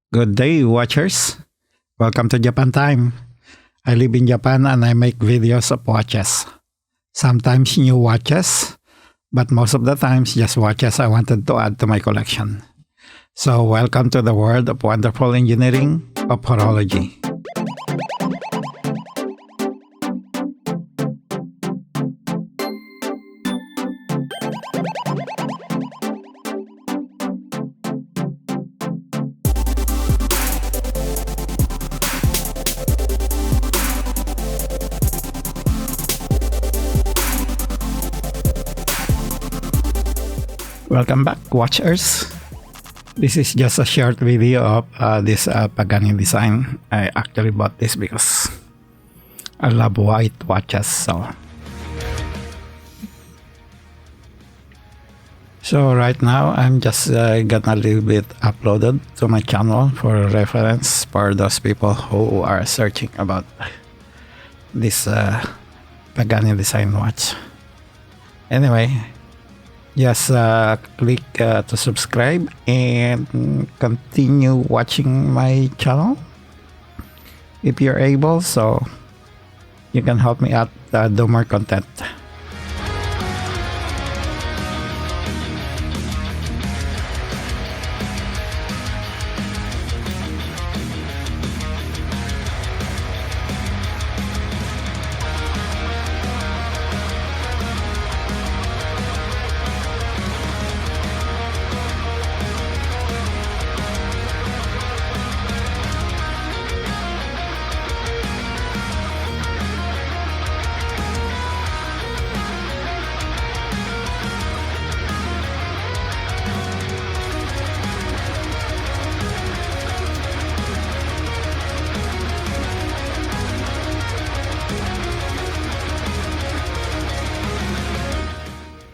Good day, watchers. Welcome to Japan Time. I live in Japan and I make videos of watches. Sometimes new watches, but most of the times just watches I wanted to add to my collection. So welcome to the world of wonderful engineering of horology. Welcome back, watchers. This is just a short video of this Pagani design. I actually bought this because I love white watches. So right now I'm just gonna leave it uploaded to my channel for reference for those people who are searching about this Pagani design watch. Anyway, just click to subscribe and continue watching my channel if you're able, so you can help me out do more content.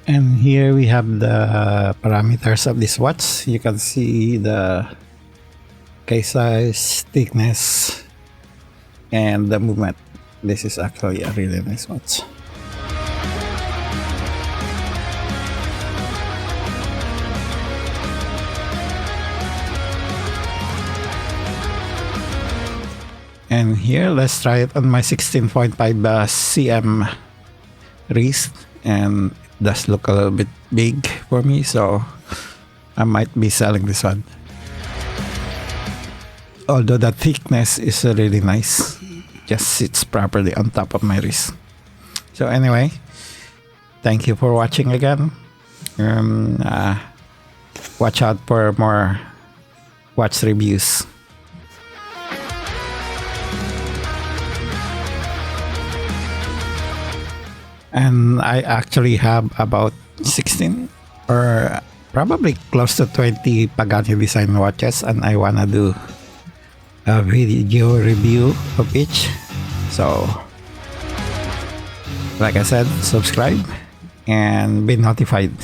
And here we have the parameters of this watch. You can see the case size, thickness, and the movement. This is actually a really nice watch. And here, let's try it on my 16.5 cm wrist, and it does look a little bit big for me, so I might be selling this one. Although the thickness is really nice, just sits properly on top of my wrist. So anyway, thank you for watching again. Watch out for more watch reviews. And I actually have about 16 or probably close to 20 Pagani design watches, and I wanna do a video review of each. So like I said, subscribe and be notified.